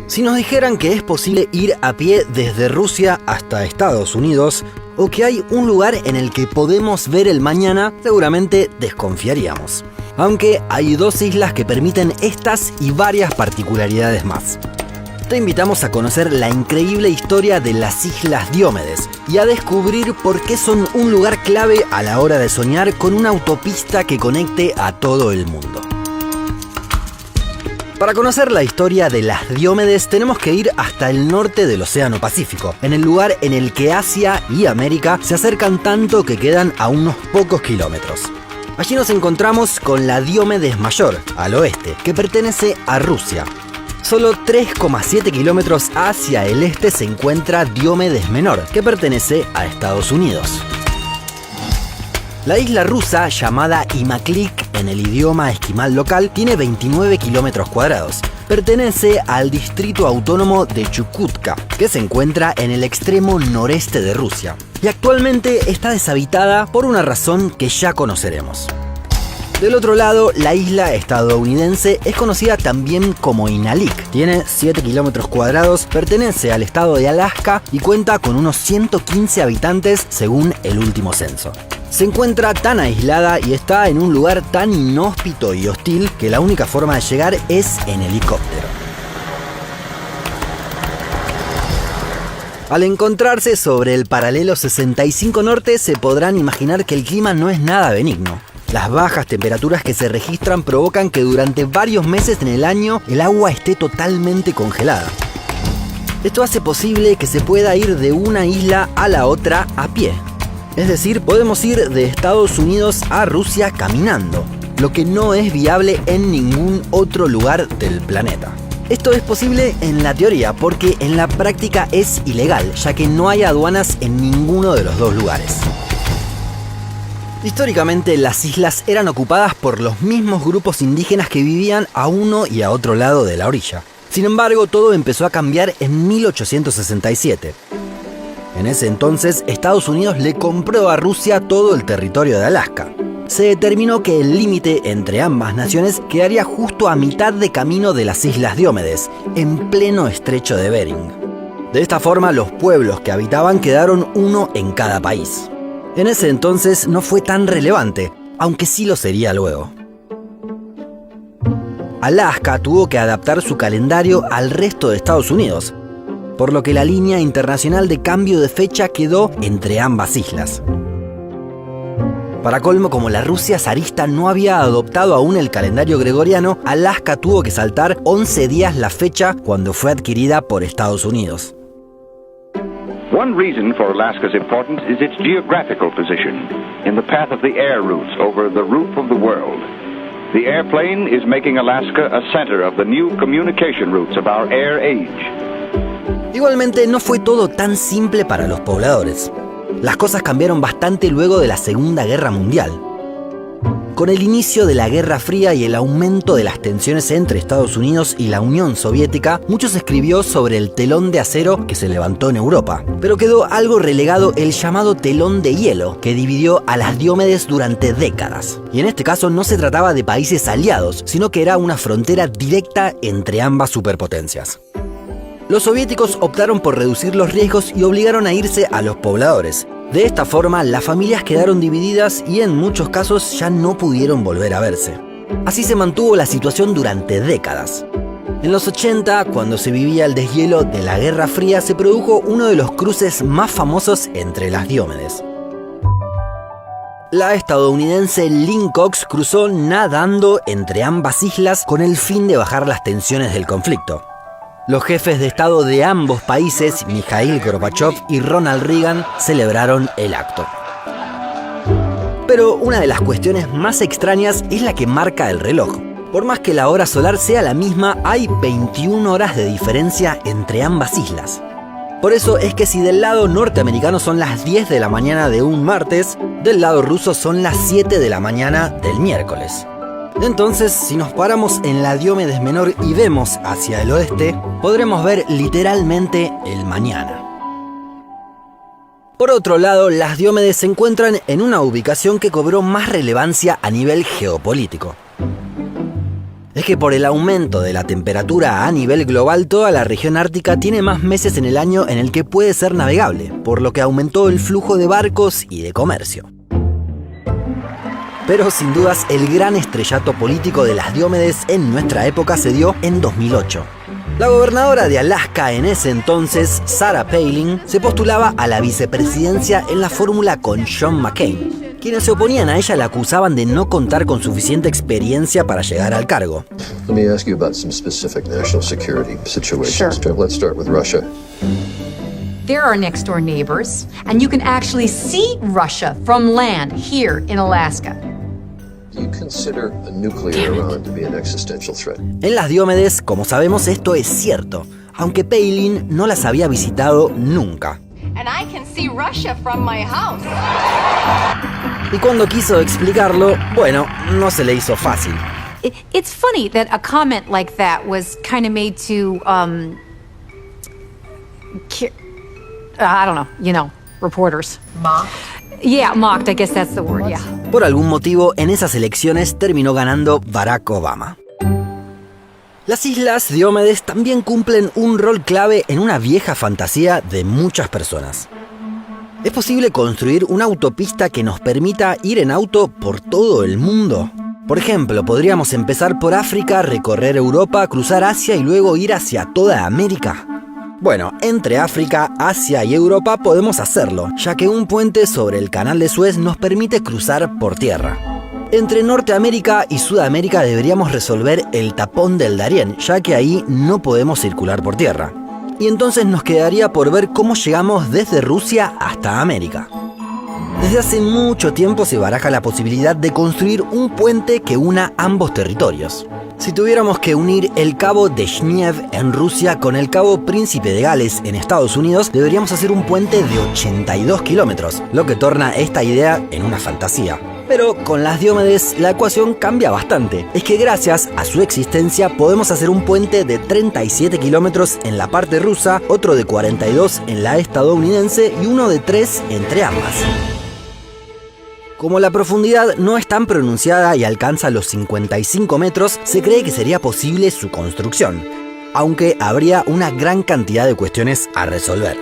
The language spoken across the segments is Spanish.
Si nos dijeran que es posible ir a pie desde Rusia hasta Estados Unidos, o que hay un lugar en el que podemos ver el mañana, seguramente desconfiaríamos. Aunque hay dos islas que permiten estas y varias particularidades más. Te invitamos a conocer la increíble historia de las Islas Diómedes y a descubrir por qué son un lugar clave a la hora de soñar con una autopista que conecte a todo el mundo. Para conocer la historia de las Diómedes tenemos que ir hasta el norte del Océano Pacífico, en el lugar en el que Asia y América se acercan tanto que quedan a unos pocos kilómetros. Allí nos encontramos con la Diómedes Mayor, al oeste, que pertenece a Rusia. Solo 3,7 kilómetros hacia el este se encuentra Diómedes Menor, que pertenece a Estados Unidos. La isla rusa, llamada Imaqlik en el idioma esquimal local, tiene 29 kilómetros cuadrados. Pertenece al distrito autónomo de Chukotka, que se encuentra en el extremo noreste de Rusia. Y actualmente está deshabitada por una razón que ya conoceremos. Del otro lado, la isla estadounidense es conocida también como Inalik. Tiene 7 kilómetros cuadrados, pertenece al estado de Alaska y cuenta con unos 115 habitantes según el último censo. Se encuentra tan aislada y está en un lugar tan inhóspito y hostil que la única forma de llegar es en helicóptero. Al encontrarse sobre el paralelo 65 norte se podrán imaginar que el clima no es nada benigno. Las bajas temperaturas que se registran provocan que durante varios meses en el año el agua esté totalmente congelada. Esto hace posible que se pueda ir de una isla a la otra a pie. Es decir, podemos ir de Estados Unidos a Rusia caminando, lo que no es viable en ningún otro lugar del planeta. Esto es posible en la teoría porque en la práctica es ilegal, ya que no hay aduanas en ninguno de los dos lugares. Históricamente, las islas eran ocupadas por los mismos grupos indígenas que vivían a uno y a otro lado de la orilla. Sin embargo, todo empezó a cambiar en 1867. En ese entonces, Estados Unidos le compró a Rusia todo el territorio de Alaska. Se determinó que el límite entre ambas naciones quedaría justo a mitad de camino de las Islas Diómedes, en pleno estrecho de Bering. De esta forma, los pueblos que habitaban quedaron uno en cada país. En ese entonces no fue tan relevante, aunque sí lo sería luego. Alaska tuvo que adaptar su calendario al resto de Estados Unidos, por lo que la línea internacional de cambio de fecha quedó entre ambas islas. Para colmo, como la Rusia zarista no había adoptado aún el calendario gregoriano, Alaska tuvo que saltar 11 días la fecha cuando fue adquirida por Estados Unidos. One reason for Alaska's importance is its geographical position, in the path of the air routes over the roof of the world. The airplane is making Alaska a center of the new communication routes of our air age. Igualmente, no fue todo tan simple para los pobladores. Las cosas cambiaron bastante luego de la Segunda Guerra Mundial. Con el inicio de la Guerra Fría y el aumento de las tensiones entre Estados Unidos y la Unión Soviética, mucho se escribió sobre el telón de acero que se levantó en Europa. Pero quedó algo relegado el llamado telón de hielo, que dividió a las Diómedes durante décadas. Y en este caso no se trataba de países aliados, sino que era una frontera directa entre ambas superpotencias. Los soviéticos optaron por reducir los riesgos y obligaron a irse a los pobladores. De esta forma, las familias quedaron divididas y en muchos casos ya no pudieron volver a verse. Así se mantuvo la situación durante décadas. En los 80, cuando se vivía el deshielo de la Guerra Fría, se produjo uno de los cruces más famosos entre las Diómedes. La estadounidense Lynn Cox cruzó nadando entre ambas islas con el fin de bajar las tensiones del conflicto. Los jefes de Estado de ambos países, Mikhail Gorbachev y Ronald Reagan, celebraron el acto. Pero una de las cuestiones más extrañas es la que marca el reloj. Por más que la hora solar sea la misma, hay 21 horas de diferencia entre ambas islas. Por eso es que si del lado norteamericano son las 10 de la mañana de un martes, del lado ruso son las 7 de la mañana del miércoles. Entonces, si nos paramos en la Diómedes Menor y vemos hacia el oeste, podremos ver literalmente el mañana. Por otro lado, las Diómedes se encuentran en una ubicación que cobró más relevancia a nivel geopolítico. es que por el aumento de la temperatura a nivel global, toda la región ártica tiene más meses en el año en el que puede ser navegable, por lo que aumentó el flujo de barcos y de comercio. Pero sin dudas, el gran estrellato político de las Diomedes en nuestra época se dio en 2008. La gobernadora de Alaska en ese entonces, Sarah Palin, se postulaba a la vicepresidencia en la fórmula con John McCain. Quienes se oponían a ella la acusaban de no contar con suficiente experiencia para llegar al cargo. Let me ask you about some specific national security situations. Sure. Let's start with Russia. There are next-door neighbors, and you can actually see Russia from land here in Alaska. Do you consider a nuclear Iran to be an existential threat? En las Diomedes, como sabemos, esto es cierto, aunque Palin no las había visitado nunca. And I can see Russia from my house. Y cuando quiso explicarlo, bueno, no se le hizo fácil. It's funny that a comment like that was kind of made to, I don't know, reporters. Mocked? Yeah, mocked, I guess that's the word, yeah. Por algún motivo, en esas elecciones terminó ganando Barack Obama. Las islas Diomedes también cumplen un rol clave en una vieja fantasía de muchas personas. ¿Es posible construir una autopista que nos permita ir en auto por todo el mundo? Por ejemplo, podríamos empezar por África, recorrer Europa, cruzar Asia y luego ir hacia toda América. Bueno, entre África, Asia y Europa podemos hacerlo, ya que un puente sobre el Canal de Suez nos permite cruzar por tierra. Entre Norteamérica y Sudamérica deberíamos resolver el tapón del Darién, ya que ahí no podemos circular por tierra. Y entonces nos quedaría por ver cómo llegamos desde Rusia hasta América. Desde hace mucho tiempo se baraja la posibilidad de construir un puente que una ambos territorios. Si tuviéramos que unir el cabo de Shniev en Rusia con el cabo Príncipe de Gales en Estados Unidos, deberíamos hacer un puente de 82 kilómetros, lo que torna esta idea en una fantasía. Pero con las Diomedes la ecuación cambia bastante. Es que gracias a su existencia podemos hacer un puente de 37 kilómetros en la parte rusa, otro de 42 en la estadounidense y uno de 3 entre ambas. Como la profundidad no es tan pronunciada y alcanza los 55 metros, se cree que sería posible su construcción, aunque habría una gran cantidad de cuestiones a resolver.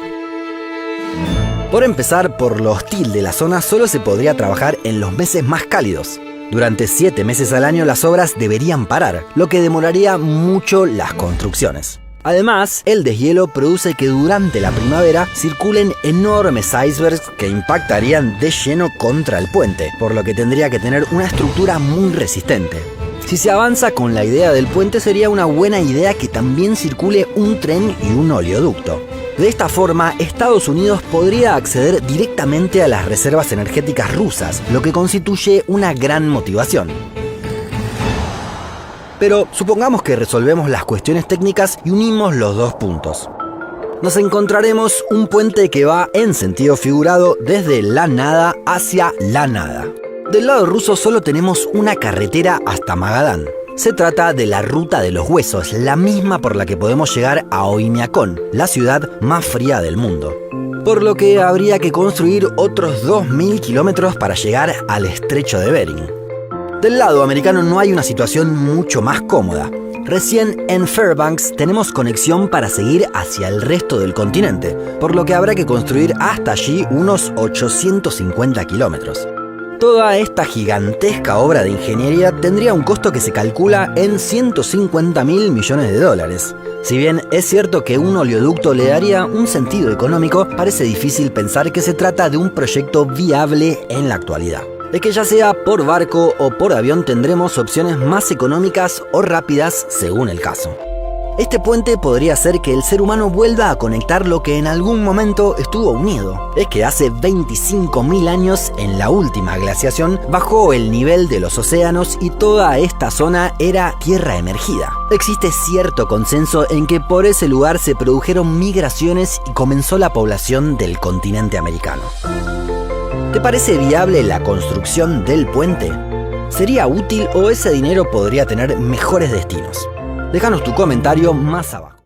Por empezar, por lo hostil de la zona solo se podría trabajar en los meses más cálidos. Durante 7 meses al año las obras deberían parar, lo que demoraría mucho las construcciones. Además, el deshielo produce que durante la primavera circulen enormes icebergs que impactarían de lleno contra el puente, por lo que tendría que tener una estructura muy resistente. Si se avanza con la idea del puente, sería una buena idea que también circule un tren y un oleoducto. De esta forma, Estados Unidos podría acceder directamente a las reservas energéticas rusas, lo que constituye una gran motivación. Pero supongamos que resolvemos las cuestiones técnicas y unimos los dos puntos. Nos encontraremos un puente que va en sentido figurado desde la nada hacia la nada. Del lado ruso solo tenemos una carretera hasta Magadán. Se trata de la Ruta de los Huesos, la misma por la que podemos llegar a Oymyakon, la ciudad más fría del mundo. Por lo que habría que construir otros 2.000 kilómetros para llegar al estrecho de Bering. Del lado americano no hay una situación mucho más cómoda. Recién en Fairbanks tenemos conexión para seguir hacia el resto del continente, por lo que habrá que construir hasta allí unos 850 kilómetros. Toda esta gigantesca obra de ingeniería tendría un costo que se calcula en 150.000 millones de dólares. Si bien es cierto que un oleoducto le daría un sentido económico, parece difícil pensar que se trata de un proyecto viable en la actualidad. Es que ya sea por barco o por avión tendremos opciones más económicas o rápidas según el caso. Este puente podría hacer que el ser humano vuelva a conectar lo que en algún momento estuvo unido. Es que hace 25.000 años, en la última glaciación, bajó el nivel de los océanos y toda esta zona era tierra emergida. Existe cierto consenso en que por ese lugar se produjeron migraciones y comenzó la población del continente americano. ¿Te parece viable la construcción del puente? ¿Sería útil o ese dinero podría tener mejores destinos? Déjanos tu comentario más abajo.